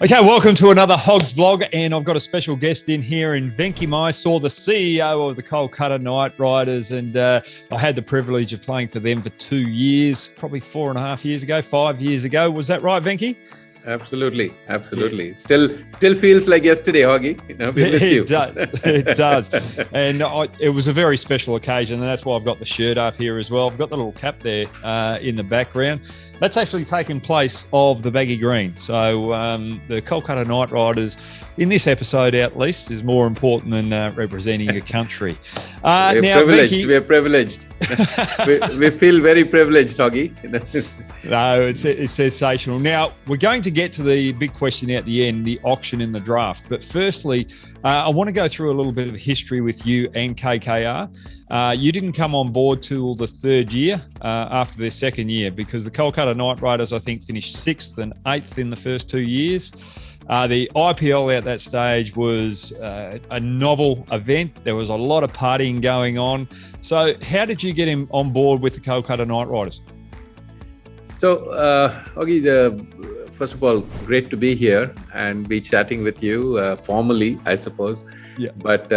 Okay, welcome to another Hogg's vlog, and I've got a special guest in here in Venky Mysore, the CEO of the Kolkata Knight Riders, and I had the privilege of playing for them for 2 years, probably 4.5 years ago, 5 years ago. Was that right, Venky? Absolutely. Yeah. Still feels like yesterday, Hoggy. We miss you. It does. And it was a very special occasion, and that's why I've got the shirt up here as well. I've got the little cap there in the background. That's actually taken place of the baggy green. So the Kolkata Knight Riders, in this episode at least, is more important than representing your country. We're privileged. we feel very privileged, Hoggy. No, it's sensational. Now, we're going to get to the big question at the end, the auction and the draft. But firstly, I want to go through a little bit of history with you and KKR. You didn't come on board till the third year after their second year, because the Kolkata Knight Riders, I think, finished 6th and 8th in the first 2 years. The IPL at that stage was a novel event. There was a lot of partying going on. So how did you get him on board with the Kolkata Knight Riders? So, Hoggy, first of all, great to be here and be chatting with you formally, I suppose. Yeah. But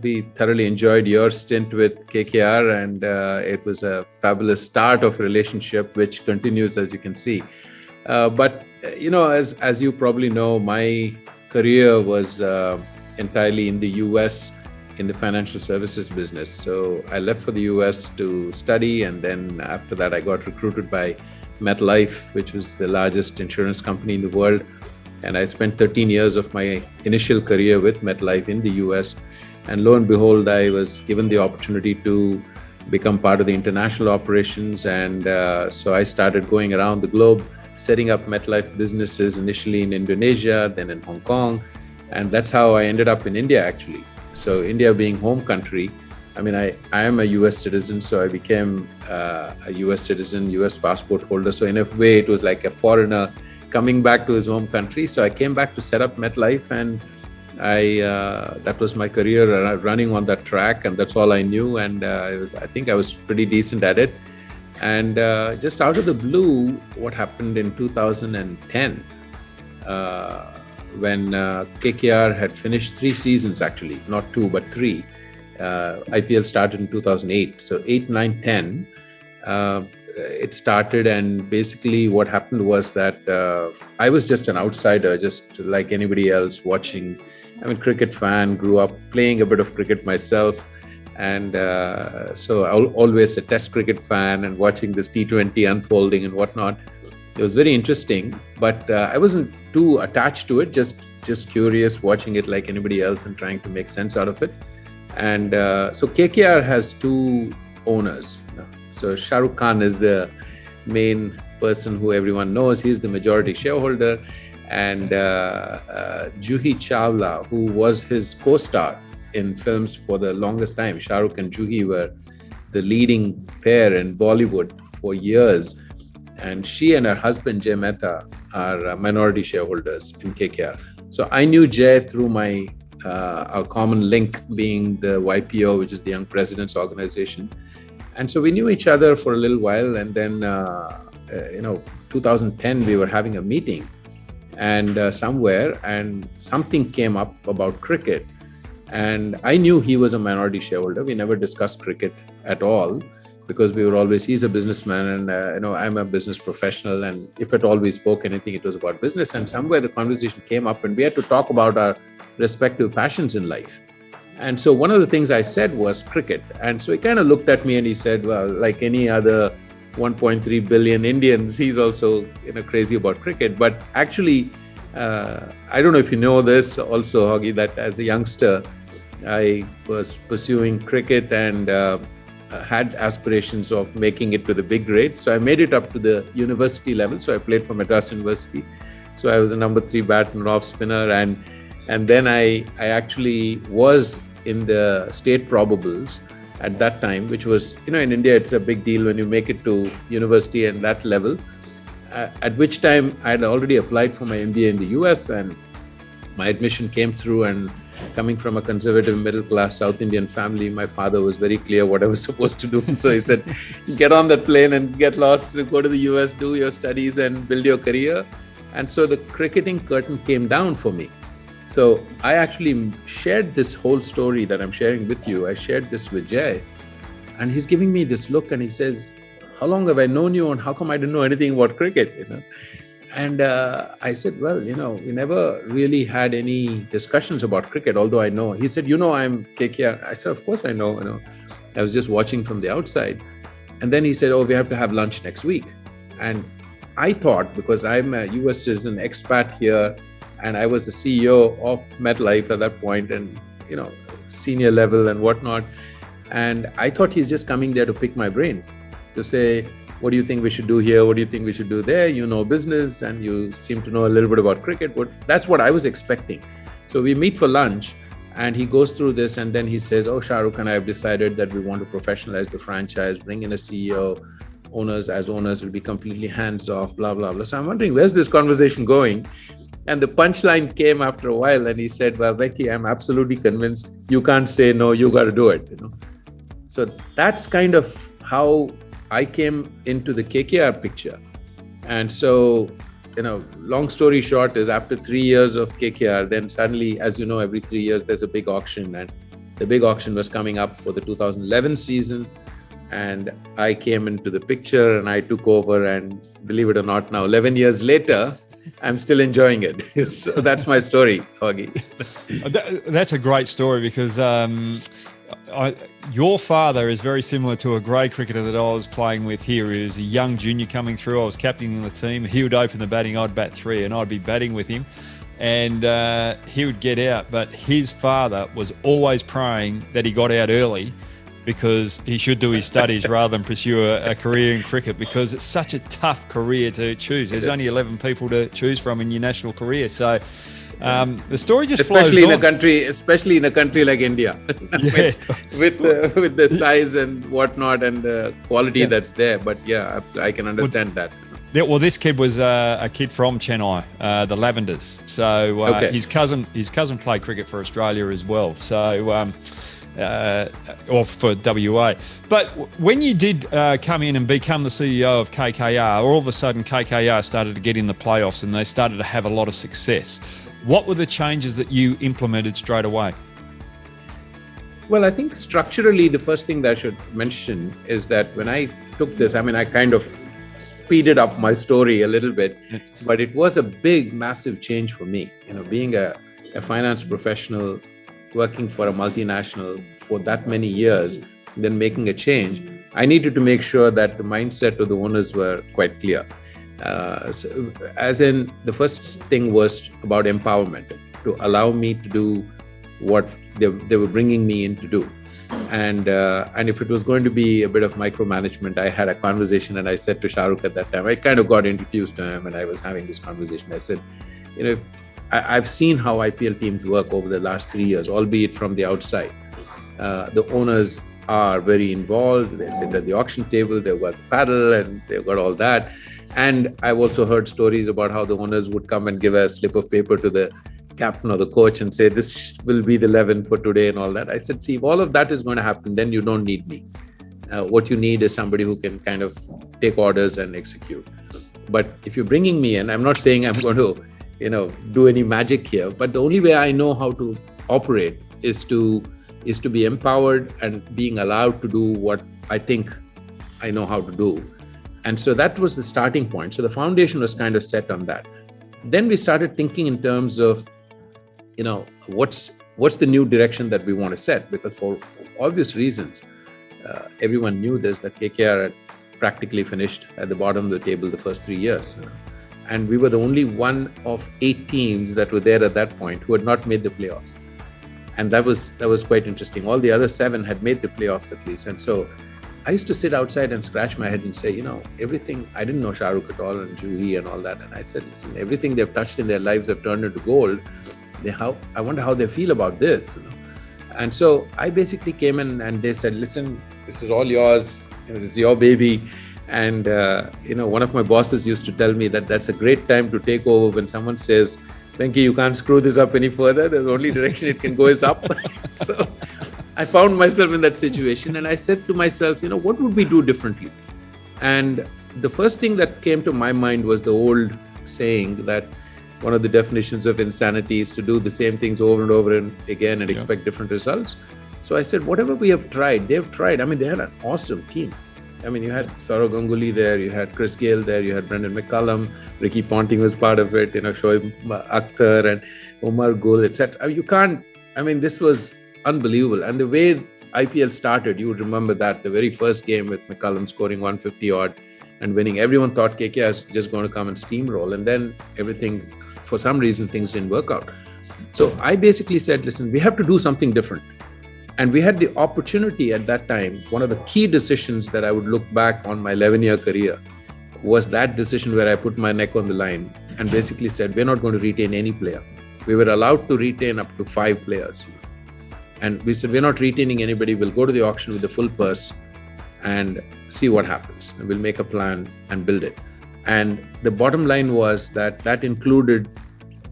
we thoroughly enjoyed your stint with KKR, and it was a fabulous start of a relationship which continues, as you can see. But as you probably know, my career was entirely in the US in the financial services business. So I left for the US to study, and then after that I got recruited by MetLife, which was the largest insurance company in the world. And I spent 13 years of my initial career with MetLife in the US. And lo and behold, I was given the opportunity to become part of the international operations. And so I started going around the globe, setting up MetLife businesses, initially in Indonesia, then in Hong Kong. And that's how I ended up in India, actually. So India being home country, I mean, I am a US citizen, so I became a US citizen, US passport holder. So in a way, it was like a foreigner coming back to his home country. So I came back to set up MetLife, and that was my career, running on that track, and that's all I knew. And I think I was pretty decent at it. And just out of the blue, what happened in 2010, when KKR had finished 3 seasons, actually, not 2, but 3. IPL started in 2008. So 8, 9, 10, it started. And basically what happened was that I was just an outsider, just like anybody else watching. I'm a cricket fan, grew up playing a bit of cricket myself. And so always a test cricket fan and watching this T20 unfolding and whatnot. It was very interesting, but I wasn't too attached to it, just curious, watching it like anybody else and trying to make sense out of it. And so KKR has 2 owners. So Shah Rukh Khan is the main person who everyone knows. He's the majority shareholder. And Juhi Chawla, who was his co-star in films for the longest time. Shah Rukh and Juhi were the leading pair in Bollywood for years. And she and her husband, Jay Mehta, are minority shareholders in KKR. So I knew Jay through our common link being the YPO, which is the Young Presidents Organization. And so we knew each other for a little while. And then, 2010, we were having a meeting and somewhere, and something came up about cricket. And I knew he was a minority shareholder. We never discussed cricket at all, because we were always, he's a businessman and I'm a business professional. And if at all we spoke anything, it was about business. And somewhere the conversation came up and we had to talk about our respective passions in life. And so one of the things I said was cricket. And so he kind of looked at me and he said, well, like any other 1.3 billion Indians, he's also crazy about cricket. But actually, I don't know if you know this also, Hoggy, that as a youngster, I was pursuing cricket and had aspirations of making it to the big grades. So I made it up to the university level. So I played for Madras University. So I was a number 3 bat and off spinner. And then I actually was in the state probables at that time, which was, in India, it's a big deal when you make it to university and that level. At which time I had already applied for my MBA in the US, and my admission came through. And coming from a conservative middle-class South Indian family, my father was very clear what I was supposed to do. So he said, get on that plane and get lost, go to the US, do your studies and build your career. And so the cricketing curtain came down for me. So I actually shared this whole story that I'm sharing with you. I shared this with Jay, and he's giving me this look and he says, how long have I known you and how come I didn't know anything about cricket? And I said, well, we never really had any discussions about cricket, although I know. He said, I'm KKR. I said, of course I know. I was just watching from the outside. And then he said, we have to have lunch next week. And I thought, because I'm a US citizen, expat here, and I was the CEO of MetLife at that point, and, senior level and whatnot. And I thought he's just coming there to pick my brains, to say, what do you think we should do here? What do you think we should do there? You know business and you seem to know a little bit about cricket. That's what I was expecting. So we meet for lunch and he goes through this and then he says, Shah Rukh and I have decided that we want to professionalize the franchise, bring in a CEO, owners will be completely hands off, blah, blah, blah. So I'm wondering, where's this conversation going? And the punchline came after a while and he said, well, Venky, I'm absolutely convinced you can't say no, you got to do it. So that's kind of how I came into the KKR picture. And so, long story short is after 3 years of KKR, then suddenly, as you know, every 3 years, there's a big auction. And the big auction was coming up for the 2011 season. And I came into the picture and I took over. And believe it or not, now 11 years later, I'm still enjoying it. So that's my story, Hoggy. That's a great story because your father is very similar to a grade cricketer that I was playing with here. He was a young junior coming through. I was captaining the team. He would open the batting, I'd bat 3, and I'd be batting with him. And he would get out. But his father was always praying that he got out early because he should do his studies rather than pursue a career in cricket, because it's such a tough career to choose. There's only 11 people to choose from in your national career. So the story just flows on. Especially in a country like India, yeah. with the size and whatnot and the quality that's there. But yeah, I can understand that. Yeah, well, this kid was a kid from Chennai, the Lavenders. So his cousin played cricket for Australia as well. So or for WA. But when you did come in and become the CEO of KKR, all of a sudden KKR started to get in the playoffs and they started to have a lot of success. What were the changes that you implemented straight away? Well, I think structurally, the first thing that I should mention is that when I took this, I kind of speeded up my story a little bit, but it was a big, massive change for me. Being a finance professional, working for a multinational for that many years, then making a change, I needed to make sure that the mindset of the owners were quite clear. So, as in, the first thing was about empowerment, to allow me to do what they were bringing me in to do. And if it was going to be a bit of micromanagement, I had a conversation and I said to Shah Rukh at that time, I kind of got introduced to him and I was having this conversation. I said, I've seen how IPL teams work over the last 3 years, albeit from the outside. The owners are very involved. They sit at the auction table, they've got the paddle and they've got all that. And I've also heard stories about how the owners would come and give a slip of paper to the captain or the coach and say, this will be the 11 for today and all that. I said, see, if all of that is going to happen, then you don't need me. What you need is somebody who can kind of take orders and execute. But if you're bringing me in, I'm not saying I'm going to do any magic here, but the only way I know how to operate is to be empowered and being allowed to do what I think I know how to do. And so that was the starting point. So the foundation was kind of set on that. Then we started thinking in terms of, what's the new direction that we want to set? Because for obvious reasons, everyone knew this, that KKR had practically finished at the bottom of the table the first 3 years. And we were the only one of 8 teams that were there at that point who had not made the playoffs. And that was quite interesting. All the other 7 had made the playoffs at least. And so I used to sit outside and scratch my head and say, everything, I didn't know Shah Rukh at all and Juhi and all that. And I said, listen, everything they've touched in their lives have turned into gold. I wonder how they feel about this. And so I basically came in and they said, listen, this is all yours. It's your baby. And, one of my bosses used to tell me that that's a great time to take over when someone says, Venky, you can't screw this up any further. The only direction it can go is up. So I found myself in that situation and I said to myself, what would we do differently? And the first thing that came to my mind was the old saying that one of the definitions of insanity is to do the same things over and over and again and expect different results. So I said, whatever we have tried, they've tried. I mean, they had an awesome team. I mean, you had Saurav Ganguly there, you had Chris Gayle there, you had Brendan McCullum, Ricky Ponting was part of it, Shoaib Akhtar and Omar Gul, etc. You can't, I mean, this was unbelievable. And the way IPL started, you would remember that the very first game with McCullum scoring 150 odd and winning, everyone thought KKR is just going to come and steamroll. And then everything, for some reason, things didn't work out. So I basically said, listen, we have to do something different. And we had the opportunity at that time. One of the key decisions that I would look back on my 11-year career was that decision where I put my neck on the line and basically said, we're not going to retain any player. We were allowed to retain up to 5 players. And we said, we're not retaining anybody. We'll go to the auction with the full purse and see what happens. And we'll make a plan and build it. And the bottom line was that included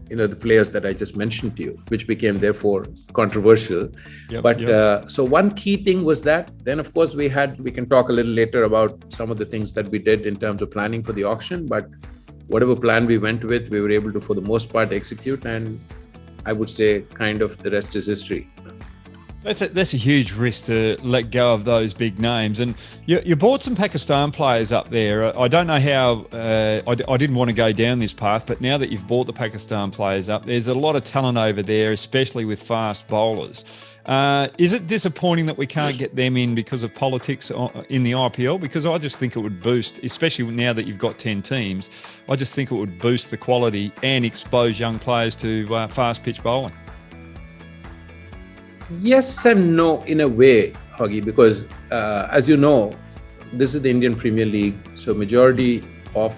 the players that I just mentioned to you, which became therefore controversial. So one key thing was that. Then of course we can talk a little later about some of the things that we did in terms of planning for the auction, but whatever plan we went with, we were able to, for the most part, execute. And I would say kind of the rest is history. That's a huge risk to let go of those big names. And you brought some Pakistan players up there. I don't know how, I didn't want to go down this path, but now that you've brought the Pakistan players up, there's a lot of talent over there, especially with fast bowlers. Is it disappointing that we can't get them in because of politics in the IPL? Because I just think it would boost, especially now that you've got 10 teams, I just think it would boost the quality and expose young players to fast pitch bowling. Yes and no in a way, Hoggy, because as you know, this is the Indian Premier League. So majority of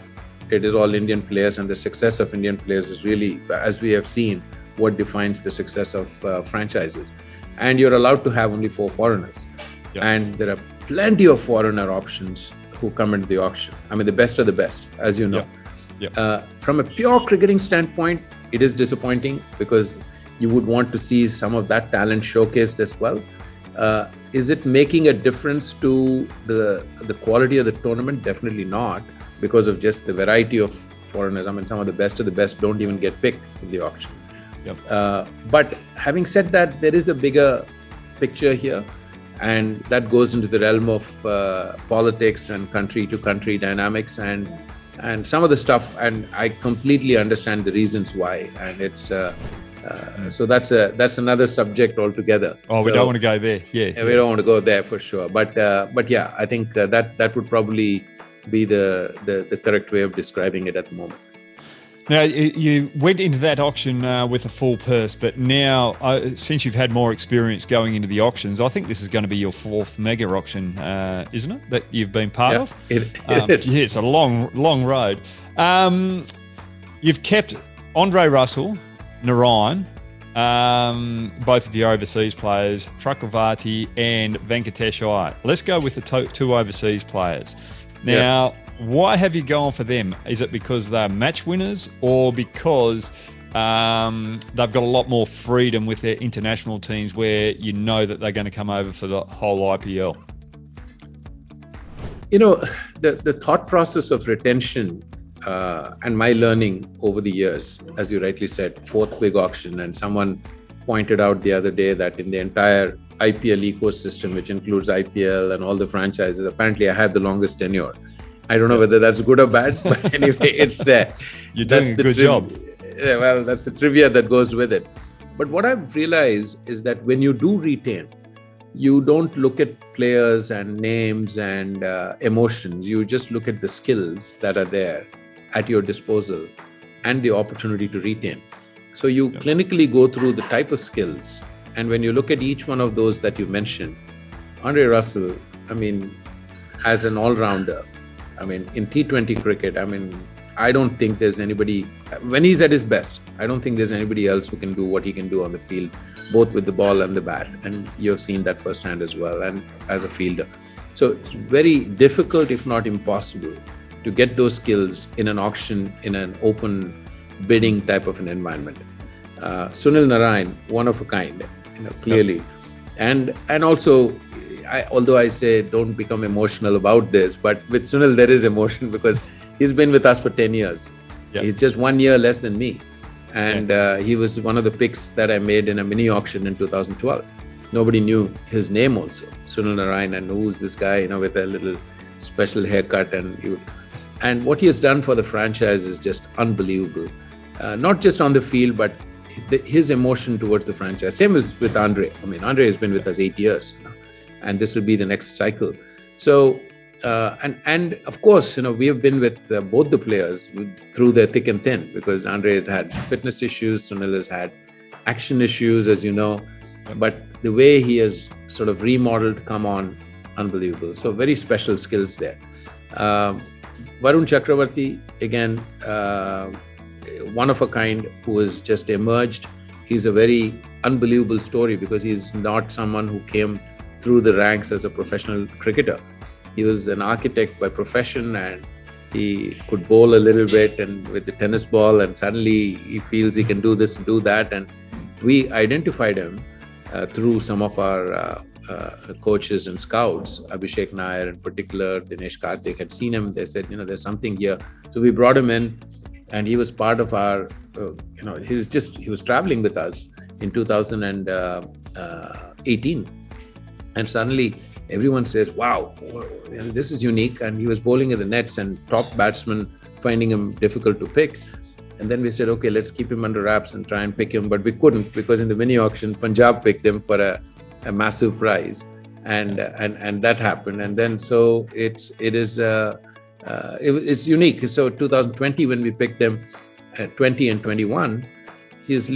it is all Indian players, and the success of Indian players is really, as we have seen, what defines the success of franchises. And you're allowed to have only 4 foreigners. And there are plenty of foreigner options who come into the auction. I mean, the best of the best, as you know. From a pure cricketing standpoint, it is disappointing because you would want to see some of that talent showcased as well. Is it making a difference to the quality of the tournament? Definitely not, because of just the variety of foreigners. I mean, some of the best don't even get picked in the auction. But having said that, there is a bigger picture here, and that goes into the realm of politics and country-to-country dynamics and some of the stuff. And I completely understand the reasons why, and it's. So that's another subject altogether. We don't want to go there. We don't want to go there for sure. But yeah, I think that would probably be the correct way of describing it at the moment. Now, you went into that auction with a full purse, but now, since you've had more experience going into the auctions, I think this is going to be your 4th mega auction, isn't it, that you've been part of? It is. Yeah, it's a long road. You've kept Andre Russell, Narine, both of your overseas players, Chakravarti and Venkatesh Iyer. Let's go with the 2 overseas players. Now, why have you gone for them? Is it because they're match winners, or because they've got a lot more freedom with their international teams where you know that they're going to come over for the whole IPL? The thought process of retention and my learning over the years, as you rightly said, 4th big auction, and someone pointed out the other day that in the entire IPL ecosystem, which includes IPL and all the franchises, apparently I have the longest tenure. I don't know whether that's good or bad, but anyway, it's there. You're doing a good job. Well, that's the trivia that goes with it. But what I've realized is that when you do retain, you don't look at players and names and emotions. You just look at the skills that are there at your disposal and the opportunity to retain. So you clinically go through the type of skills. And when you look at each one of those that you mentioned, Andre Russell, I mean, as an all-rounder, I mean, in T20 cricket, I mean, I don't think there's anybody, when he's at his best, I don't think there's anybody else who can do what he can do on the field, both with the ball and the bat. And you've seen that firsthand as well, and as a fielder. So it's very difficult, if not impossible, to get those skills in an auction, in an open bidding type of an environment. Sunil Narine, one of a kind, clearly. And also, although I say don't become emotional about this, but with Sunil there is emotion because he's been with us for 10 years. Yep. He's just 1 year less than me. And he was one of the picks that I made in a mini auction in 2012. Nobody knew his name also. Sunil Narine, and who's this guy, with a little special haircut. And what he has done for the franchise is just unbelievable. Not just on the field, but his emotion towards the franchise. Same as with Andre. I mean, Andre has been with us 8 years, and this will be the next cycle. So, and of course, we have been with both the players through the thick and thin, because Andre has had fitness issues, Sunil has had action issues, as you know. But the way he has sort of remodeled, come on, unbelievable. So very special skills there. Varun Chakravarti, again, one of a kind who has just emerged. He's a very unbelievable story, because he's not someone who came through the ranks as a professional cricketer. He was an architect by profession, and he could bowl a little bit and with the tennis ball, and suddenly he feels he can do this and do that. And we identified him through some of our coaches and scouts. Abhishek Nair in particular, Dinesh Karthik had seen him. They said, there's something here. So we brought him in, and he was part of our, he was traveling with us in 2018. And suddenly everyone says, wow, this is unique. And he was bowling at the nets, and top batsmen finding him difficult to pick. And then we said, okay, let's keep him under wraps and try and pick him. But we couldn't, because in the mini auction, Punjab picked him for a massive prize. And that happened. And then, so it's unique. So 2020, when we picked him at 20 and 21, his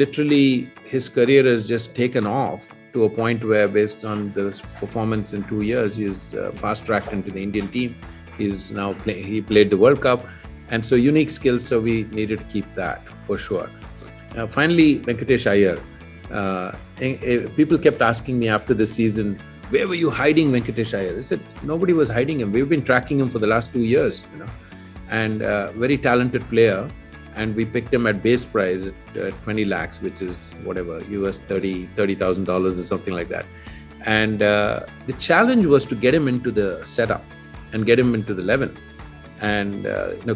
career has just taken off to a point where, based on the performance in 2 years, he's fast-tracked into the Indian team. He's now he played the World Cup. And so unique skills, so we needed to keep that for sure. Finally, Venkatesh Iyer. People kept asking me after the season, where were you hiding Venkatesh Iyer? I said, nobody was hiding him. We've been tracking him for the last 2 years, and very talented player. And we picked him at base price at 20 lakhs, which is whatever, US $30,000 or something like that. And the challenge was to get him into the setup and get him into the 11. And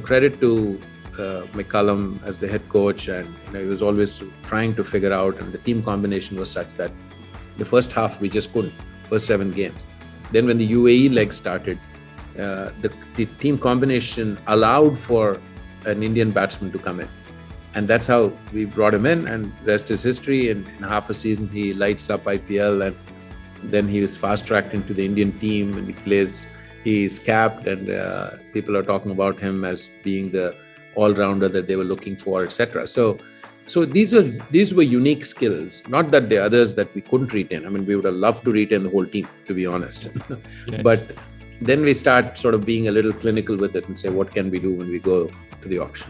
credit to McCullum as the head coach, and he was always trying to figure out, and the team combination was such that the first half we just couldn't, first 7 games. Then when the UAE leg started, the team combination allowed for an Indian batsman to come in, and that's how we brought him in, and rest is history. And in half a season he lights up IPL, and then he was fast-tracked into the Indian team, and he's capped, and people are talking about him as being the all-rounder that they were looking for, etc. So these were unique skills. Not that the others that we couldn't retain. I mean, we would have loved to retain the whole team, to be honest. Yeah. But then we start sort of being a little clinical with it and say, what can we do when we go to the auction?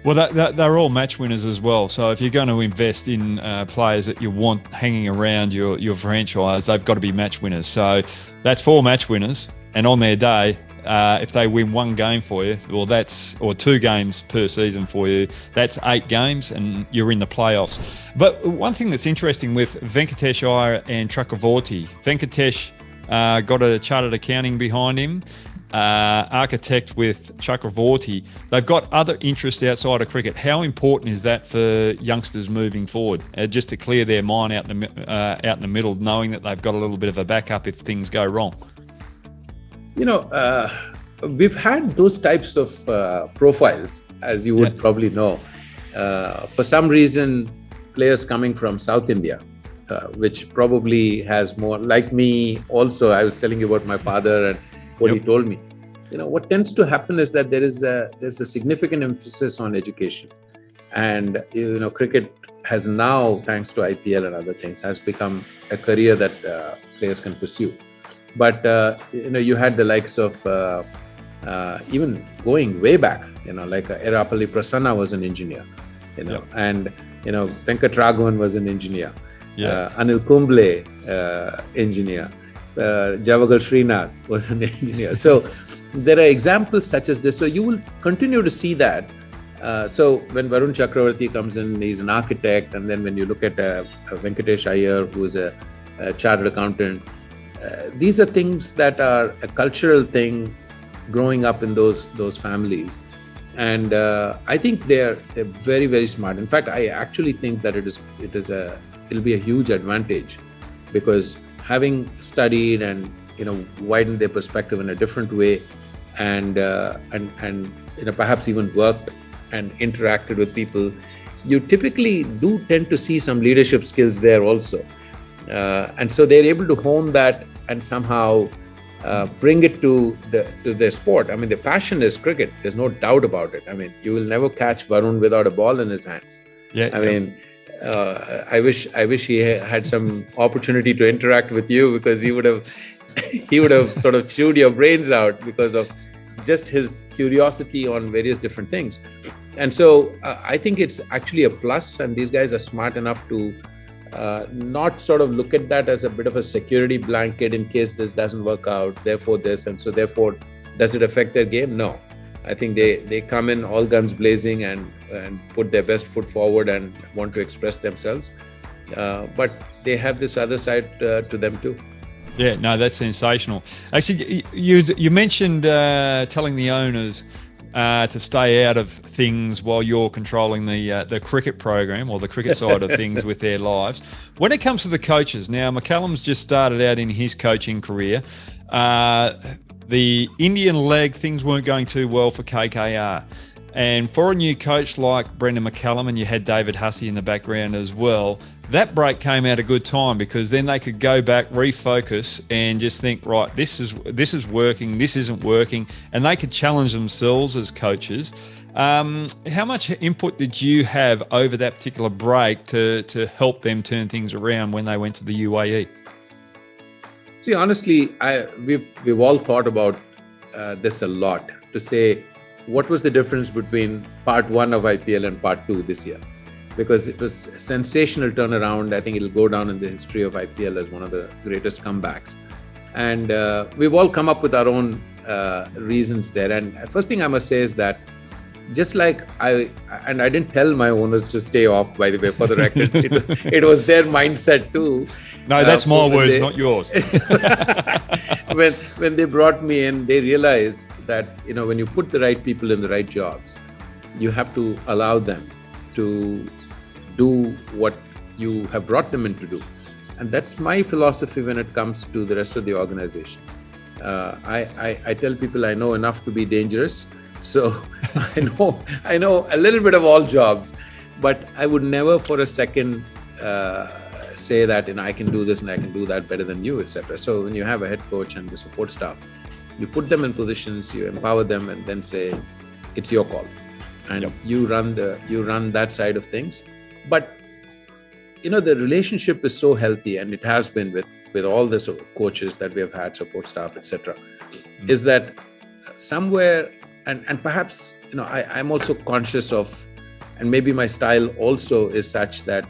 Well, they're all match winners as well. So if you're going to invest in players that you want hanging around your franchise, they've got to be match winners. So that's 4 match winners. And on their day, if they win 1 game for you, or 2 games per season for you, that's 8 games and you're in the playoffs. But one thing that's interesting with Venkatesh Iyer and Chakravarti, Venkatesh got a chartered accounting behind him, architect with Chakravarti. They've got other interests outside of cricket. How important is that for youngsters moving forward, just to clear their mind out in the middle, knowing that they've got a little bit of a backup if things go wrong? We've had those types of profiles, as you would probably know. For some reason, players coming from South India, which probably has more, like me also, I was telling you about my father and what he told me. What tends to happen is that there's a significant emphasis on education. And, cricket has now, thanks to IPL and other things, has become a career that players can pursue. But, you had the likes of, even going way back, like Erapalli Prasanna was an engineer, and, Venkat Raghavan was an engineer, Anil Kumble, engineer, Javagal Srinath was an engineer. So there are examples such as this. So you will continue to see that. So when Varun Chakravarti comes in, he's an architect. And then when you look at Venkatesh Iyer, who is a chartered accountant, these are things that are a cultural thing growing up in those families. And I think they're very, very smart. In fact, I actually think that it'll be a huge advantage, because having studied and widened their perspective in a different way, and perhaps even worked and interacted with people, you typically do tend to see some leadership skills there also, and so they're able to hone that and somehow bring it to their sport. I mean, the passion is cricket. There's no doubt about it. I mean, you will never catch Varun without a ball in his hands. I mean, I wish he had some opportunity to interact with you, because he would have sort of chewed your brains out because of just his curiosity on various different things. And so I think it's actually a plus, and these guys are smart enough to not sort of look at that as a bit of a security blanket in case this doesn't work out, therefore this, and so therefore does it affect their game? No. I think they come in all guns blazing and put their best foot forward and want to express themselves. But they have this other side to them too. Yeah, no, that's sensational. Actually, you mentioned telling the owners to stay out of things while you're controlling the cricket program, or the cricket side of things with their lives. When it comes to the coaches, now McCallum's just started out in his coaching career. The Indian leg, things weren't going too well for KKR. And for a new coach like Brendan McCallum, and you had David Hussey in the background as well, that break came at a good time, because then they could go back, refocus, and just think, right, this is working, this isn't working, and they could challenge themselves as coaches. How much input did you have over that particular break to help them turn things around when they went to the UAE? See, honestly, we've all thought about this a lot, to say, what was the difference between part 1 of IPL and part 2 this year? Because it was a sensational turnaround. I think it'll go down in the history of IPL as one of the greatest comebacks. And we've all come up with our own reasons there. And first thing I must say is that, just like I didn't tell my owners to stay off, by the way, for the record, it was their mindset too. No, that's my words, not yours. When they brought me in, they realized that, when you put the right people in the right jobs, you have to allow them to do what you have brought them in to do. And that's my philosophy when it comes to the rest of the organization. I tell people I know enough to be dangerous. So I know a little bit of all jobs, but I would never for a second say that I can do this and I can do that better than you, etc. So when you have a head coach and the support staff, you put them in positions, you empower them, and then say, it's your call, and you run that side of things. But the relationship is so healthy, and it has been with all the coaches that we have had, support staff, etc. Is that somewhere, and perhaps I'm also conscious of, and maybe my style also is such that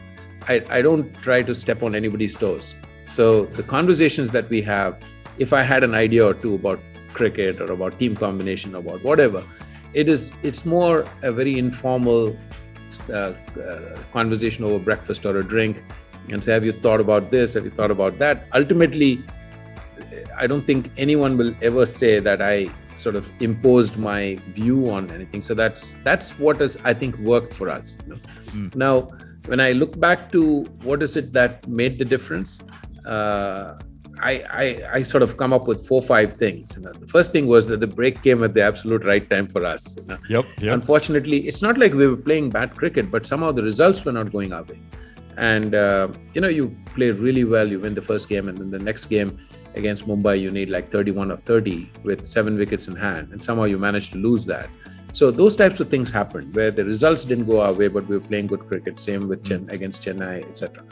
I don't try to step on anybody's toes. So the conversations that we have, if I had an idea or two about cricket or about team combination or about whatever, it's more a very informal conversation over breakfast or a drink, and say, have you thought about this? Have you thought about that? Ultimately, I don't think anyone will ever say that I sort of imposed my view on anything. So that's what has, I think, worked for us. Now, when I look back to what is it that made the difference, I sort of come up with 4 or 5 things. The first thing was that the break came at the absolute right time for us. Yep. Unfortunately, it's not like we were playing bad cricket, but somehow the results were not going our way. And you play really well, you win the first game, and then the next game against Mumbai, you need like 31 or 30 with 7 wickets in hand, and somehow you managed to lose that. So those types of things happened where the results didn't go our way, but we were playing good cricket. Same with against Chennai, etc.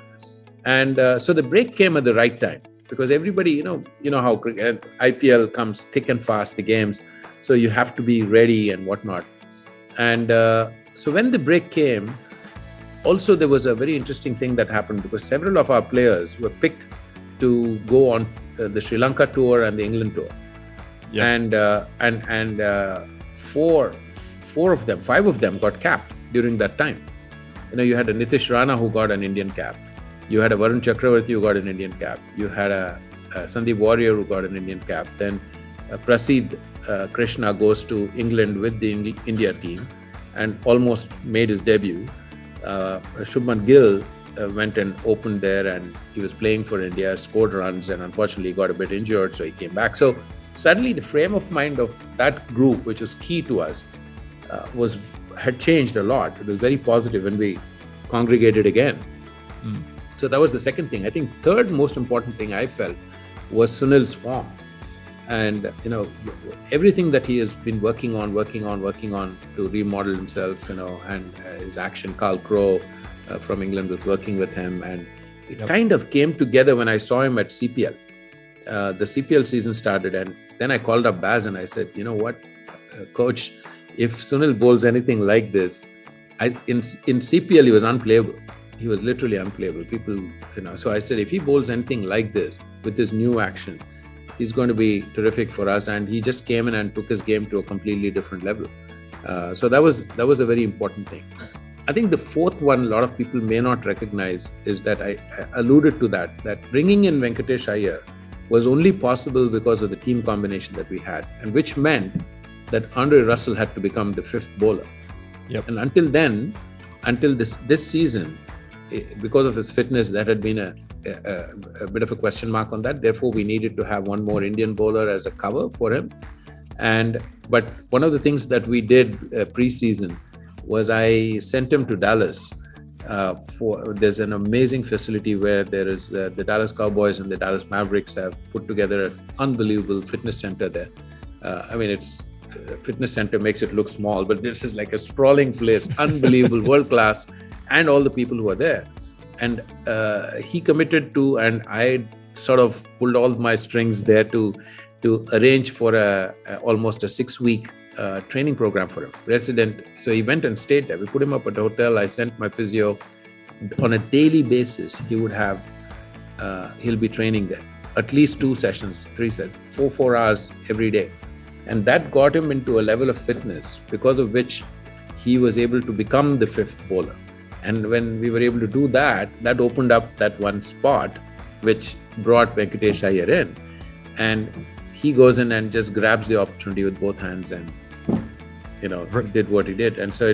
And so the break came at the right time, because everybody, you know how cricket, IPL comes thick and fast, the games. So you have to be ready and whatnot. And so when the break came, also there was a very interesting thing that happened, because several of our players were picked to go on the Sri Lanka tour and the England tour. And 5 of them got capped during that time. You had a Nitish Rana who got an Indian cap. You had a Varun Chakravarti who got an Indian cap. You had a Sandeep Warrior who got an Indian cap. Then Prasidh Krishna goes to England with the India team and almost made his debut. Shubman Gill went and opened there, and he was playing for India, scored runs, and unfortunately got a bit injured, so he came back. So suddenly the frame of mind of that group, which was key to us, had changed a lot. It was very positive when we congregated again. So that was the second thing. I think third most important thing I felt was Sunil's form. And, everything that he has been working on to remodel himself, and his action. Carl Crowe from England was working with him. And it kind of came together when I saw him at CPL. The CPL season started, and then I called up Baz and I said, you know what, coach, if Sunil bowls anything like this, in CPL he was unplayable. He was literally unplayable. People, so I said, if he bowls anything like this with this new action, he's going to be terrific for us. And he just came in and took his game to a completely different level. So that was a very important thing. I think the fourth one, a lot of people may not recognize, is that I alluded to that bringing in Venkatesh Iyer was only possible because of the team combination that we had, and which meant that Andre Russell had to become the fifth bowler. And until this season, because of his fitness, that had been a bit of a question mark on that. Therefore, we needed to have one more Indian bowler as a cover for him. But one of the things that we did pre-season was I sent him to Dallas. There's an amazing facility where there is the Dallas Cowboys and the Dallas Mavericks have put together an unbelievable fitness center there. It's fitness center makes it look small, but this is like a sprawling place, unbelievable, world class, and all the people who are there. And he committed to, and I sort of pulled all my strings there to arrange for almost a 6-week training program for him, resident. So he went and stayed there. We put him up at a hotel. I sent my physio. On a daily basis, he'll be training there. At least 2 sessions, 3 sets, 4 hours every day. And that got him into a level of fitness because of which he was able to become the fifth bowler. And when we were able to do that, that opened up that one spot, which brought Venkatesh Iyer in. And he goes in and just grabs the opportunity with both hands and, did what he did. And so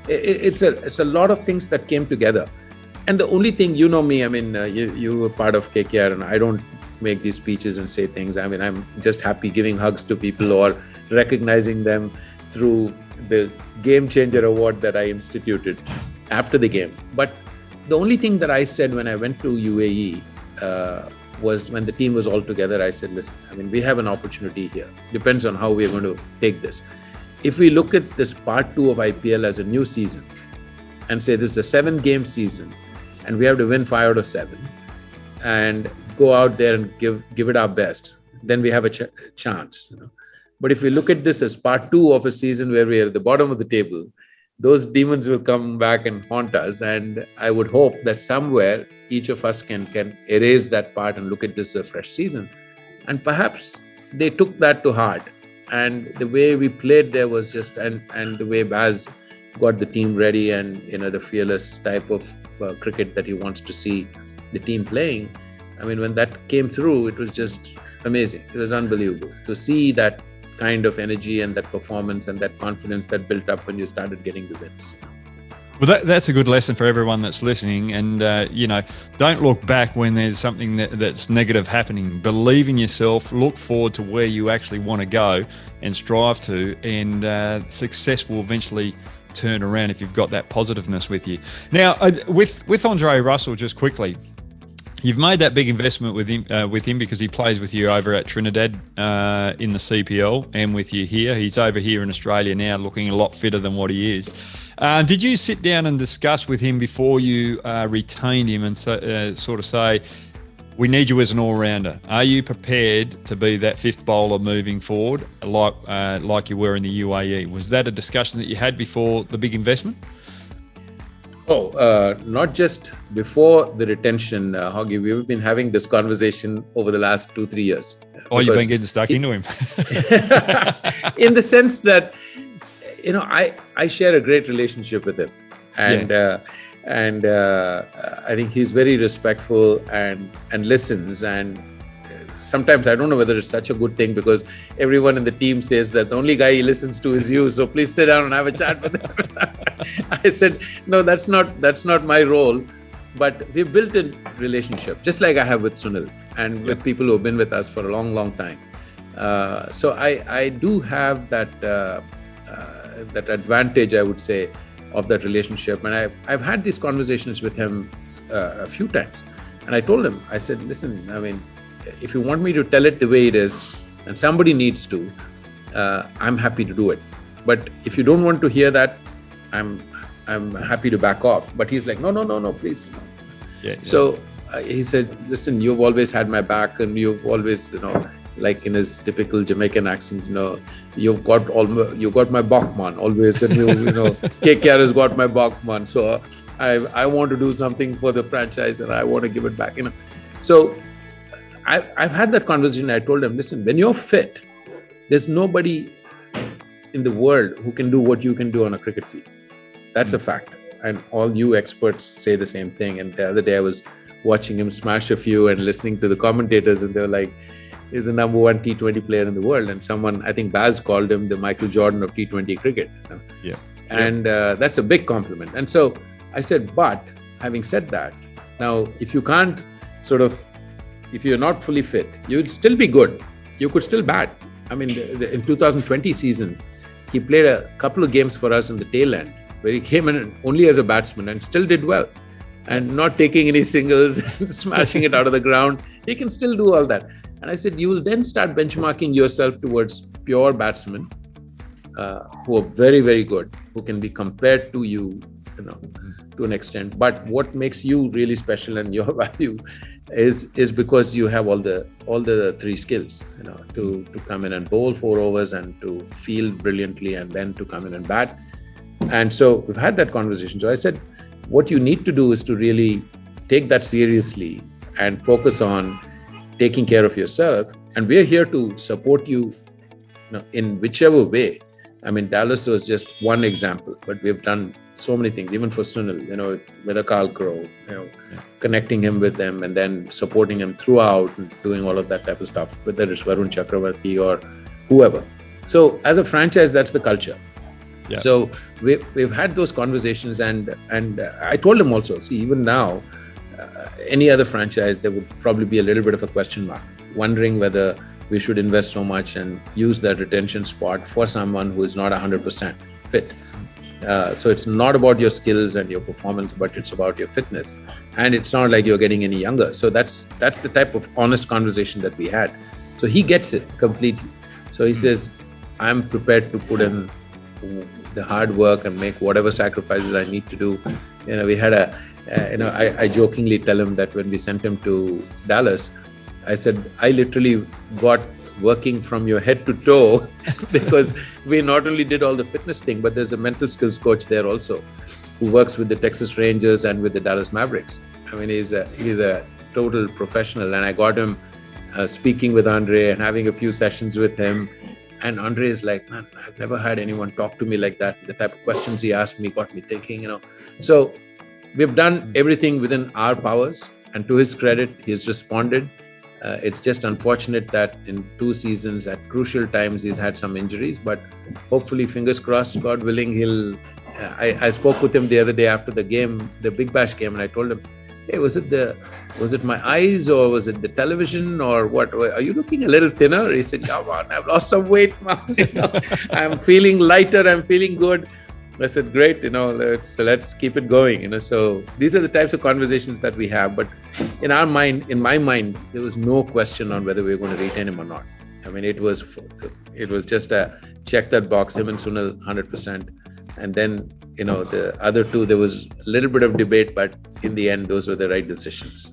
it's a lot of things that came together. And the only thing, me, you were part of KKR, and I don't make these speeches and say things. I'm just happy giving hugs to people or recognizing them through the Game Changer Award that I instituted after the game. But the only thing that I said when I went to UAE was, when the team was all together, I said, listen, we have an opportunity here. Depends on how we're going to take this. If we look at this part 2 of IPL as a new season and say this is a 7-game season and we have to win 5 out of 7 and go out there and give it our best, then we have a chance. But if we look at this as part 2 of a season where we are at the bottom of the table, those demons will come back and haunt us. And I would hope that somewhere each of us can erase that part and look at this as a fresh season. And perhaps they took that to heart. And the way we played there was just, and the way Baz got the team ready, and the fearless type of cricket that he wants to see the team playing. When that came through, it was just amazing. It was unbelievable to see that kind of energy and that performance and that confidence that built up when you started getting the wins. Well, that's a good lesson for everyone that's listening. And, don't look back when there's something that's negative happening. Believe in yourself, look forward to where you actually want to go and strive to, and success will eventually turn around if you've got that positiveness with you. Now, with Andre Russell, just quickly, you've made that big investment with him because he plays with you over at Trinidad in the CPL, and with you here. He's over here in Australia now, looking a lot fitter than what he is. Did you sit down and discuss with him before you retained him and sort of say, we need you as an all-rounder? Are you prepared to be that fifth bowler moving forward like you were in the UAE? Was that a discussion that you had before the big investment? Not just before the retention, Hogg. We've been having this conversation over the last 2-3 years. Oh, you've been getting stuck into him. In the sense that, I share a great relationship with him. And I think he's very respectful and listens. And sometimes I don't know whether it's such a good thing, because everyone in the team says that the only guy he listens to is you. So please sit down and have a chat with him. I said, no, that's not my role. But we've built a relationship, just like I have with Sunil and with people who have been with us for a long, long time. So I do have that advantage, I would say, of that relationship. And I've had these conversations with him a few times. And I told him, I said, listen, I mean, if you want me to tell it the way it is, and somebody needs to, I'm happy to do it. But if you don't want to hear that, I'm happy to back off. But he's like, no, please. Yeah. So he said, listen, you've always had my back, and you've always, like in his typical Jamaican accent, you've got my Bachman always, and KKR has got my Bachman. So I want to do something for the franchise, and I want to give it back. So I've had that conversation. I told him, listen, when you're fit, there's nobody in the world who can do what you can do on a cricket field. That's a fact. And all you experts say the same thing. And the other day I was watching him smash a few and listening to the commentators, and they were like, he's the number one T20 player in the world. And someone, I think Baz called him the Michael Jordan of T20 cricket. Yeah. And that's a big compliment. And so I said, but having said that, now if you can't if you're not fully fit, you'd still be good. You could still bat. I mean, in 2020 season, he played a couple of games for us in the tail end, where he came in only as a batsman and still did well, and not taking any singles and smashing it out of the ground. He can still do all that. And I said, you will then start benchmarking yourself towards pure batsmen who are very, very good, who can be compared to you, to an extent. But what makes you really special and your value is because you have all the three skills, to come in and bowl 4 overs and to field brilliantly and then to come in and bat. And so we've had that conversation. So I said, what you need to do is to really take that seriously and focus on taking care of yourself. And we're here to support you, in whichever way. I mean, Dallas was just one example, but we've done so many things, even for Sunil, with a Carl Crow, connecting him with them and then supporting him throughout and doing all of that type of stuff, whether it's Varun Chakravarti or whoever. So as a franchise, that's the culture. Yeah. So we've had those conversations, and I told him also, see, even now, any other franchise, there would probably be a little bit of a question mark, wondering whether we should invest so much and use that retention spot for someone who is not 100% fit. So it's not about your skills and your performance, but it's about your fitness. And it's not like you're getting any younger. So that's the type of honest conversation that we had. So he gets it completely. So he says, I'm prepared to put in the hard work and make whatever sacrifices I need to do. We had I jokingly tell him that when we sent him to Dallas, I said, I literally got working from your head to toe because we not only did all the fitness thing, but there's a mental skills coach there also who works with the Texas Rangers and with the Dallas Mavericks. I mean, he's a total professional. And I got him speaking with Andre and having a few sessions with him. And Andre is like, man, I've never had anyone talk to me like that. The type of questions he asked me got me thinking, So we've done everything within our powers. And to his credit, he's responded. It's just unfortunate that in 2 seasons at crucial times he's had some injuries, but hopefully, fingers crossed, God willing, he'll. I spoke with him the other day after the game, the Big Bash game, and I told him, "Hey, was it my eyes or was it the television or what? Are you looking a little thinner?" He said, "Yeah, man, I've lost some weight, man. I'm feeling lighter. I'm feeling good." I said, great, let's keep it going, So these are the types of conversations that we have. But in my mind, there was no question on whether we were going to retain him or not. I mean, it was just a check that box, him and Sunil 100%. And then, the other two, there was a little bit of debate, but in the end, those were the right decisions.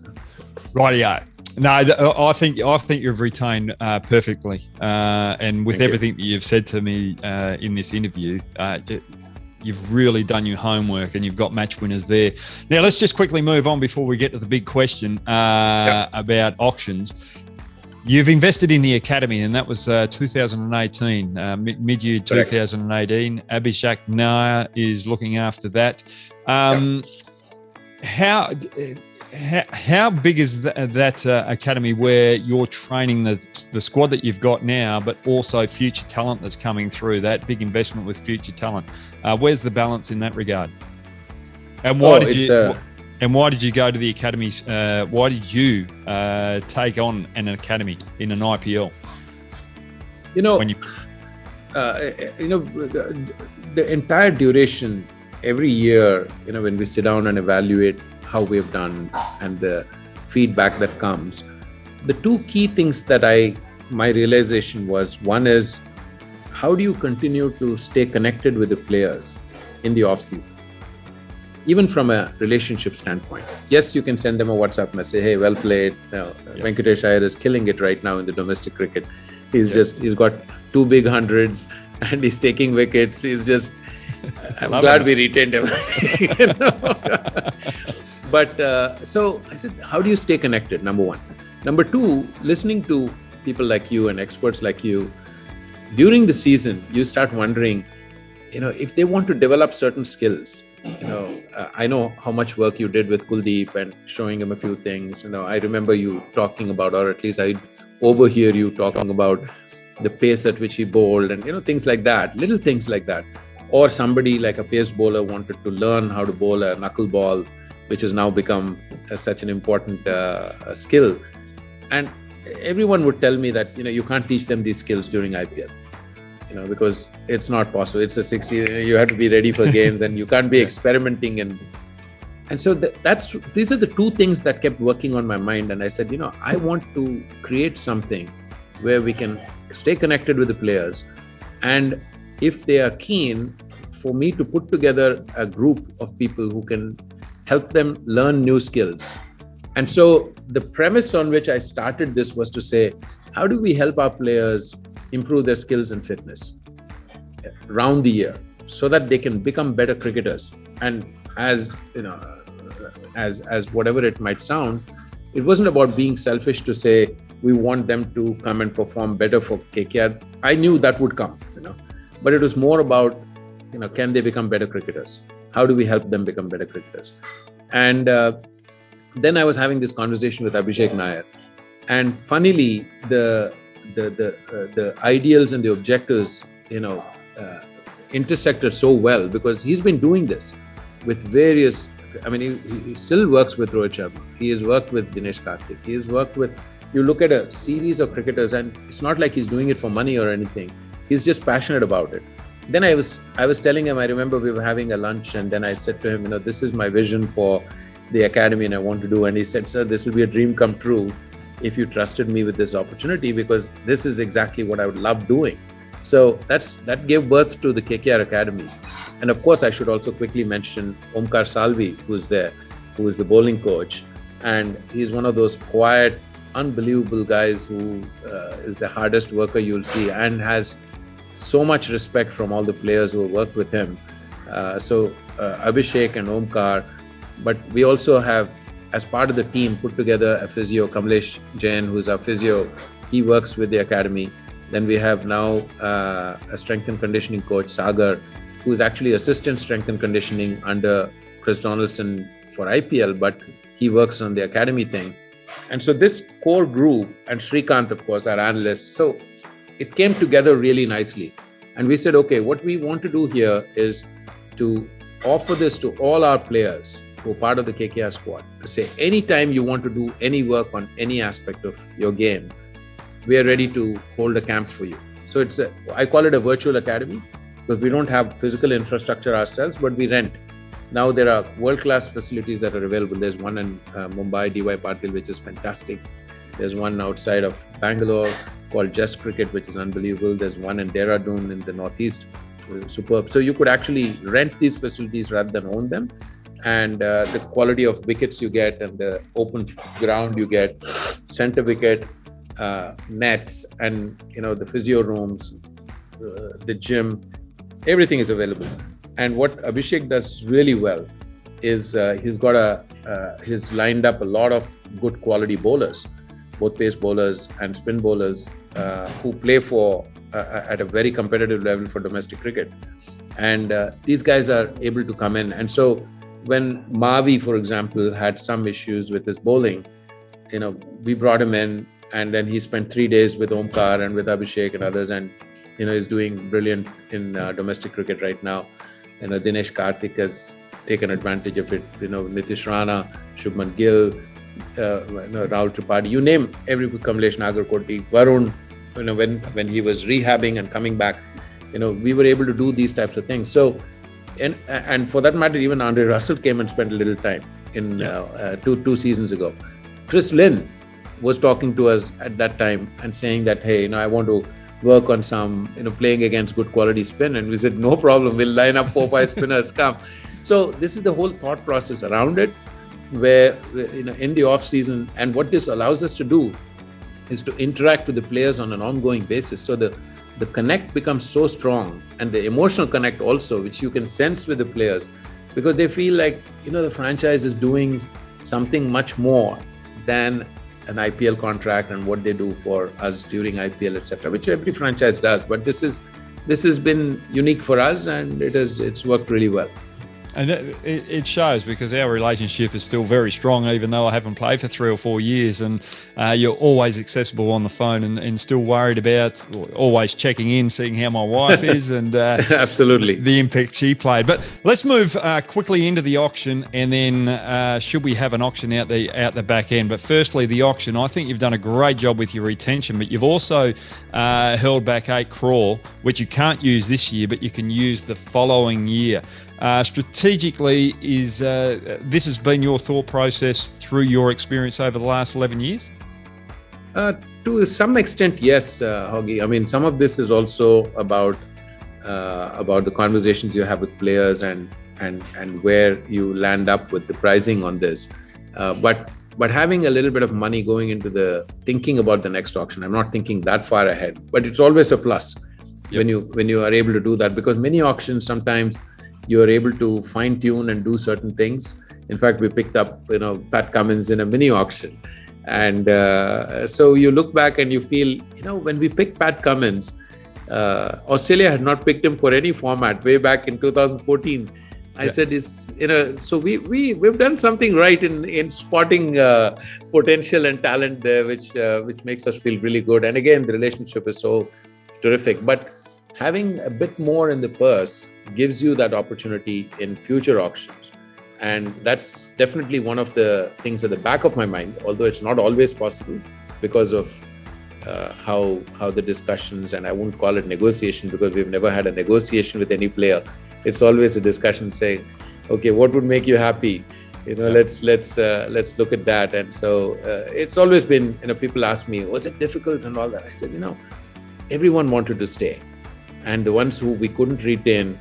Righty-o. No, I think you've retained perfectly. And with everything that you've said to me in this interview, you've really done your homework and you've got match winners there. Now, let's just quickly move on before we get to the big question about auctions. You've invested in the academy, and that was 2018, mid-year 2018. Abhishek Nair is looking after that. How how big is that academy where you're training the squad that you've got now, but also future talent that's coming through, that big investment with future talent? Where's the balance in that regard? And why did you go to the academies? Why did you take on an academy in an IPL? The entire duration, every year, when we sit down and evaluate how we've done and the feedback that comes, the two key things that my realization was, one is, how do you continue to stay connected with the players in the off season? Even from a relationship standpoint. Yes, you can send them a WhatsApp message, hey, well played. Venkatesh Iyer is killing it right now in the domestic cricket. He's got 2 big hundreds and he's taking wickets. I'm glad we retained him. But so I said, how do you stay connected? Number one. Number two, listening to people like you and experts like you, during the season, you start wondering, if they want to develop certain skills. I know how much work you did with Kuldeep and showing him a few things. I remember you talking about, or at least I overhear you talking about the pace at which he bowled and, things like that, little things like that. Or somebody like a pace bowler wanted to learn how to bowl a knuckle ball, which has now become such an important skill. And everyone would tell me that, you can't teach them these skills during IPL. Because it's not possible. It's a 60, you have to be ready for games and you can't be experimenting. And so these are the two things that kept working on my mind. And I said, I want to create something where we can stay connected with the players. And if they are keen, for me to put together a group of people who can help them learn new skills. And so the premise on which I started this was to say, how do we help our players improve their skills and fitness round the year so that they can become better cricketers? And as whatever it might sound, it wasn't about being selfish to say we want them to come and perform better for KKR. I knew that would come, but it was more about, can they become better cricketers? How do we help them become better cricketers? And then I was having this conversation with Abhishek Nair, and funnily, the ideals and the objectives, intersected so well, because he's been doing this with various. He still works with Rohit Sharma. He has worked with Dinesh Karthik. He has worked with. You look at a series of cricketers, and it's not like he's doing it for money or anything. He's just passionate about it. Then I was telling him. I remember we were having a lunch, and then I said to him, this is my vision for the academy, and I want to do. And he said, sir, this will be a dream come true if you trusted me with this opportunity, because this is exactly what I would love doing. So that gave birth to the KKR Academy. And of course, I should also quickly mention Omkar Salvi, who's there, who is the bowling coach. And he's one of those quiet, unbelievable guys who is the hardest worker you'll see and has so much respect from all the players who worked with him. So Abhishek and Omkar, but we also have, as part of the team, put together a physio, Kamlesh Jain, who's our physio. He works with the academy. Then we have now a strength and conditioning coach, Sagar, who is actually assistant strength and conditioning under Chris Donaldson for IPL, but he works on the academy thing. And so this core group, and Srikanth, of course, our analyst, so it came together really nicely. And we said, okay, what we want to do here is to offer this to all our players who are part of the KKR squad, to say, anytime you want to do any work on any aspect of your game, we are ready to hold a camp for you. So I call it a virtual academy, because we don't have physical infrastructure ourselves, but we rent. Now there are world-class facilities that are available. There's one in Mumbai, DY Patil, which is fantastic. There's one outside of Bangalore called Just Cricket, which is unbelievable. There's one in Dehradun in the Northeast, superb. So you could actually rent these facilities rather than own them. And the quality of wickets you get and the open ground you get, center wicket, nets, and the physio rooms, the gym, everything is available. And what Abhishek does really well is he's lined up a lot of good quality bowlers, both pace bowlers and spin bowlers, who play for at a very competitive level for domestic cricket. And these guys are able to come in. And so when Mavi, for example, had some issues with his bowling, we brought him in, and then he spent 3 days with Omkar and with Abhishek and others, and is doing brilliant in domestic cricket right now. Dinesh Karthik has taken advantage of it. Nitish Rana, Shubman Gill, Rahul Tripathi, you name every, Kamlesh Nagarkoti, Varun, when he was rehabbing and coming back, we were able to do these types of things. So, and for that matter, even Andre Russell came and spent a little time in two seasons ago. Chris Lynn was talking to us at that time and saying that, hey, I want to work on some, playing against good quality spin. And we said, no problem, we'll line up 4-5 spinners, come. So this is the whole thought process around it, where, in the off season, and what this allows us to do is to interact with the players on an ongoing basis. So the connect becomes so strong, and the emotional connect also, which you can sense with the players, because they feel like, the franchise is doing something much more than an IPL contract and what they do for us during IPL, etc., which every franchise does. But this has been unique for us, and it's worked really well. And it shows, because our relationship is still very strong, even though I haven't played for 3 or 4 years, and you're always accessible on the phone and still worried about, always checking in, seeing how my wife is, and absolutely the impact she played. But let's move quickly into the auction, and then should we have an auction out the back end. But firstly, the auction, I think you've done a great job with your retention, but you've also held back 8 crore, which you can't use this year, but you can use the following year. Strategically, this has been your thought process through your experience over the last 11 years? To some extent, yes, Hoggy. I mean, some of this is also about the conversations you have with players and where you land up with the pricing on this. But having a little bit of money going into the thinking about the next auction, I'm not thinking that far ahead, but it's always a plus. Yep. when you are able to do that, because many auctions sometimes you are able to fine tune and do certain things. In fact, we picked up, Pat Cummins in a mini auction. And so you look back and you feel, when we picked Pat Cummins, Australia had not picked him for any format way back in 2014. I said, so we've done something right in spotting potential and talent there, which makes us feel really good. And again, the relationship is so terrific. But having a bit more in the purse gives you that opportunity in future auctions. And that's definitely one of the things at the back of my mind, although it's not always possible because of how the discussions, and I won't call it negotiation because we've never had a negotiation with any player. It's always a discussion saying, okay, what would make you happy? Let's look at that. And so it's always been, people ask me, was it difficult and all that? I said, everyone wanted to stay. And the ones who we couldn't retain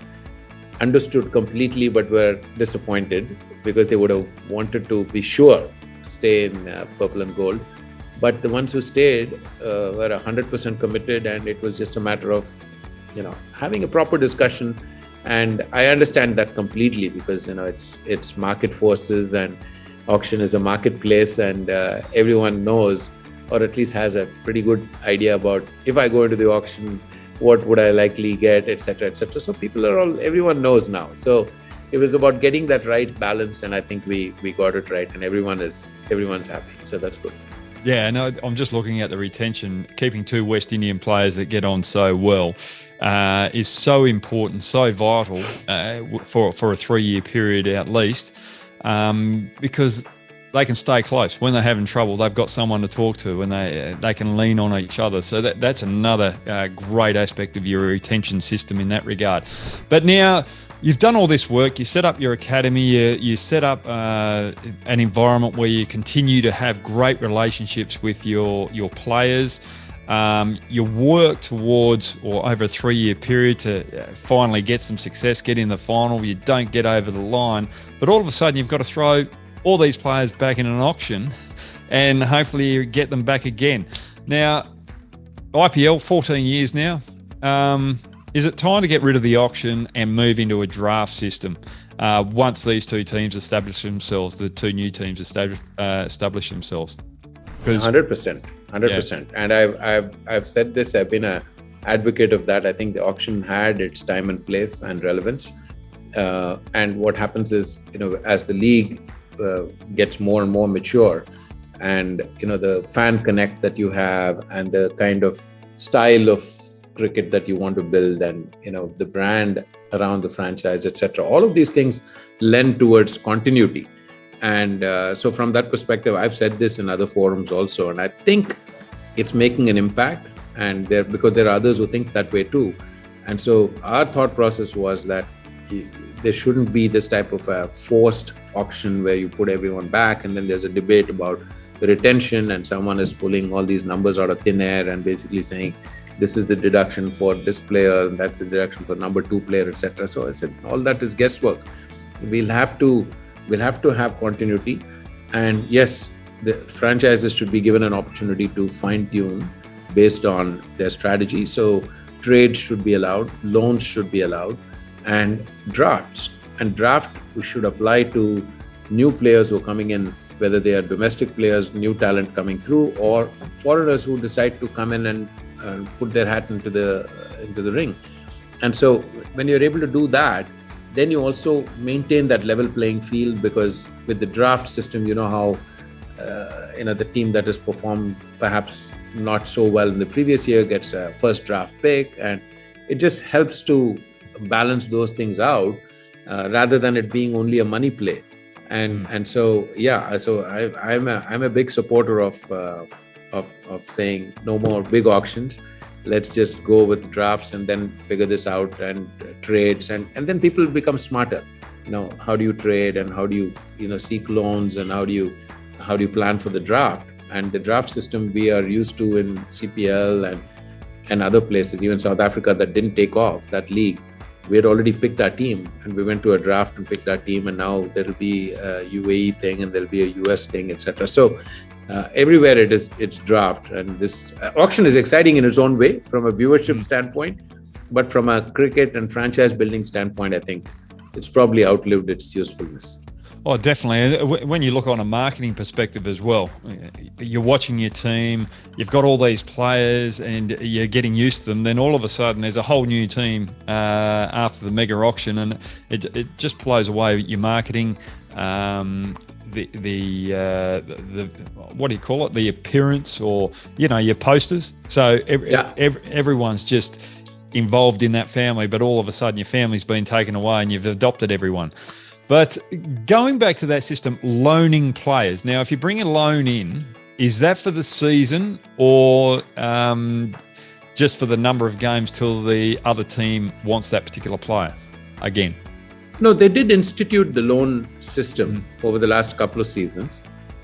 understood completely, but were disappointed because they would have wanted to be sure stay in purple and gold. But the ones who stayed were 100% committed, and it was just a matter of, having a proper discussion. And I understand that completely because, it's market forces, and auction is a marketplace, and everyone knows, or at least has a pretty good idea about, if I go into the auction, what would I likely get, etc., etc. So everyone knows now. So it was about getting that right balance, and I think we got it right, and everyone's happy. So that's good. Yeah, no, I'm just looking at the retention. Keeping 2 West Indian players that get on so well is so important, so vital for a 3-year period at least, because they can stay close. When they're having trouble, they've got someone to talk to, and they can lean on each other. So that's another great aspect of your retention system in that regard. But now you've done all this work. You set up your academy. You set up an environment where you continue to have great relationships with your players. You work towards, or over a 3-year period, to finally get some success, get in the final. You don't get over the line, but all of a sudden you've got to throw all these players back in an auction and hopefully you get them back again. Now, IPL, 14 years now. Is it time to get rid of the auction and move into a draft system once these 2 teams establish themselves, the 2 new teams establish themselves? 100%. And I've said this, I've been an advocate of that. I think the auction had its time and place and relevance. And what happens is, as the league gets more and more mature, and the fan connect that you have, and the kind of style of cricket that you want to build, and the brand around the franchise, etc., all of these things lend towards continuity. And so from that perspective, I've said this in other forums also, and I think it's making an impact, and because there are others who think that way too. And so our thought process was that there shouldn't be this type of a forced auction where you put everyone back and then there's a debate about the retention, and someone is pulling all these numbers out of thin air and basically saying this is the deduction for this player and that's the deduction for number 2 player, etc. So I said all that is guesswork. We'll have to have continuity, and yes, the franchises should be given an opportunity to fine tune based on their strategy. So trades should be allowed, loans should be allowed, and drafts. And draft should apply to new players who are coming in, whether they are domestic players, new talent coming through, or foreigners who decide to come in and put their hat into the ring. And so when you're able to do that, then you also maintain that level playing field, because with the draft system, how the team that has performed perhaps not so well in the previous year gets a first draft pick, and it just helps to balance those things out rather than it being only a money play. And so I'm a big supporter of saying no more big auctions. Let's just go with drafts and then figure this out, and trades, and then people become smarter. How do you trade, and how do you seek loans, and how do you plan for the draft? And the draft system we are used to in CPL and other places, even South Africa, that didn't take off, that league. We had already picked our team, and we went to a draft and picked our team, and now there will be a UAE thing and there'll be a US thing, etc. So everywhere it's draft, and this auction is exciting in its own way from a viewership standpoint, but from a cricket and franchise building standpoint, I think it's probably outlived its usefulness. Oh, definitely. When you look on a marketing perspective as well, you're watching your team, you've got all these players and you're getting used to them. Then all of a sudden there's a whole new team after the mega auction, and it just blows away your marketing, the what do you call it? The appearance, or, your posters. So everyone's just involved in that family, but all of a sudden your family's been taken away and you've adopted everyone. But going back to that system, loaning players. Now, if you bring a loan in, is that for the season, or just for the number of games till the other team wants that particular player again? No, they did institute the loan system over the last couple of seasons.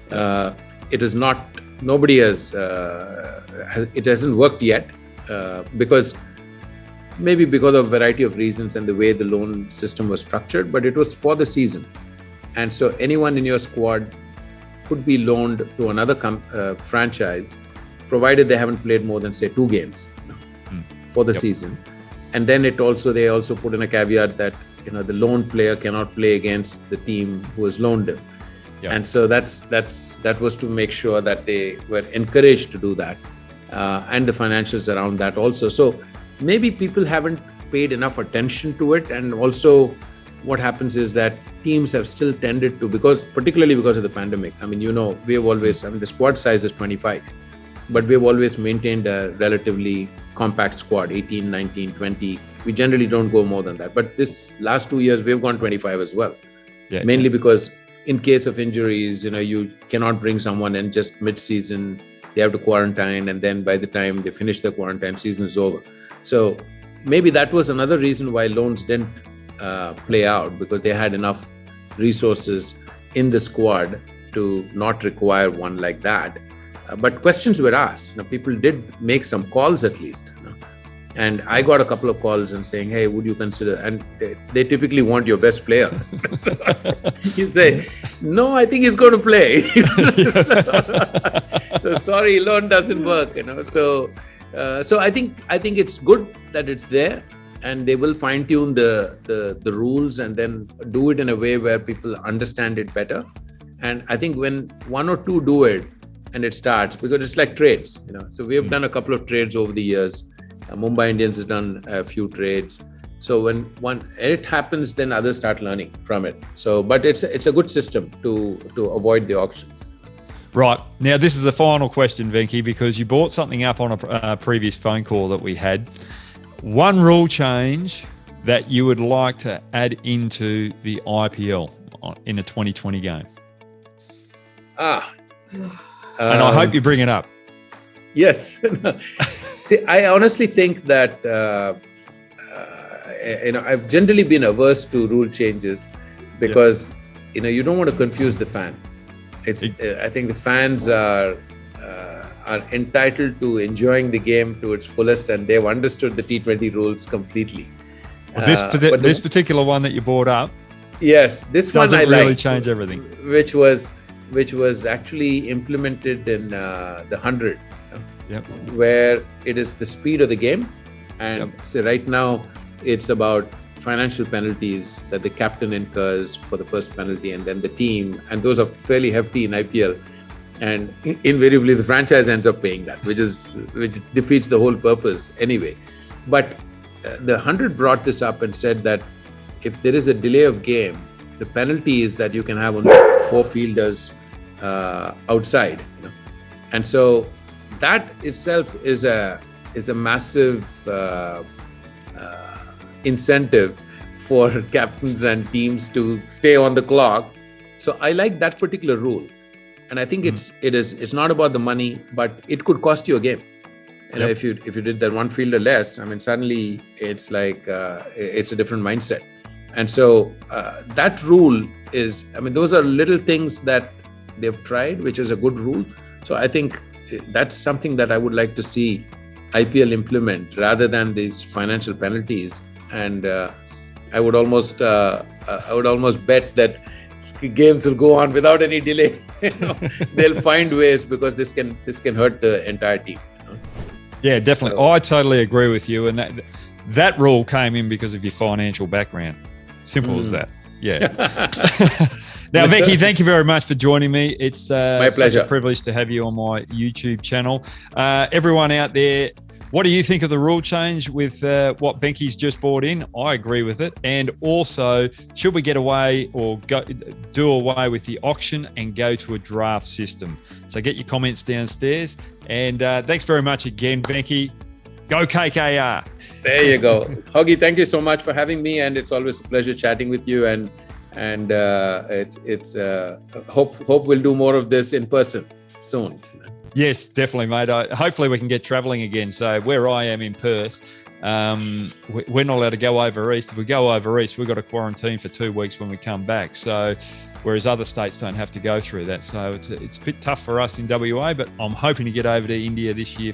It is not, nobody has, it hasn't worked yet because of a variety of reasons and the way the loan system was structured, but it was for the season. And so anyone in your squad could be loaned to another franchise, provided they haven't played more than, say, 2 games for the season. And then they also put in a caveat that, the loan player cannot play against the team who has loaned him. Yep. And so that was to make sure that they were encouraged to do that, and the financials around that also. So maybe people haven't paid enough attention to it. And also what happens is that teams have still tended to, particularly because of the pandemic. I mean, we have always, the squad size is 25, but we've always maintained a relatively compact squad, 18, 19, 20. We generally don't go more than that. But this last 2 years, we've gone 25 as well. Yeah, mainly because in case of injuries, you cannot bring someone in just mid-season. They have to quarantine, and then by the time they finish the quarantine, season is over. So maybe that was another reason why loans didn't play out, because they had enough resources in the squad to not require one like that. But questions were asked. People did make some calls at least. And I got a couple of calls and saying, hey, would you consider? And they typically want your best player. So you say, no, I think he's going to play. so sorry, loan doesn't work. So I think it's good that it's there, and they will fine tune the rules and then do it in a way where people understand it better. And I think when 1 or 2 do it and it starts, because it's like trades, So we have done a couple of trades over the years. Mumbai Indians has done a few trades. So when one it happens, then others start learning from it. So, but it's a good system to avoid the auctions. Right. Now, this is the final question, Venky, because you brought something up on a previous phone call that we had. One rule change that you would like to add into the IPL in a 2020 game. And I hope you bring it up. Yes. See, I honestly think that I've generally been averse to rule changes because you don't want to confuse the fan. I think the fans are entitled to enjoying the game to its fullest, and they've understood the T20 rules completely. Well, this particular one that you brought up, yes, this one I really liked, change everything. Which was actually implemented in the 100, where it is the speed of the game, and so right now it's about financial penalties that the captain incurs for the first penalty, and then the team, and those are fairly hefty in IPL, and invariably the franchise ends up paying that, which defeats the whole purpose anyway. But the 100 brought this up and said that if there is a delay of game, the penalty is that you can have only 4 fielders outside, and so that itself is a massive incentive for captains and teams to stay on the clock. So I like that particular rule, and I think it's not about the money, but it could cost you a game. And if you did that one fielder less, I mean, suddenly it's like it's a different mindset. And so that rule is, I mean, those are little things that they've tried, which is a good rule. So I think that's something that I would like to see IPL implement rather than these financial penalties. And I would almost bet that games will go on without any delay. They'll find ways, because this can hurt the entire team. Yeah, definitely. I totally agree with you. And that rule came in because of your financial background. Simple as that. Yeah. Now, Venky, thank you very much for joining me. It's my pleasure. Such a privilege to have you on my YouTube channel. Everyone out there, what do you think of the rule change with what Venky's just brought in? I agree with it. And also, should we get away or do away with the auction and go to a draft system? So get your comments downstairs. And thanks very much again, Venky. Go KKR. There you go. Hoggy, thank you so much for having me. And it's always a pleasure chatting with you. And it's hope we'll do more of this in person soon. Yes, definitely, mate. Hopefully we can get travelling again. So where I am in Perth, we're not allowed to go over east. If we go over east, we've got to quarantine for 2 weeks when we come back. So whereas other states don't have to go through that. So it's a bit tough for us in WA, but I'm hoping to get over to India this year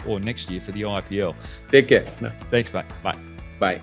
or next year for the IPL. Take care. Thanks, mate. Bye. Bye.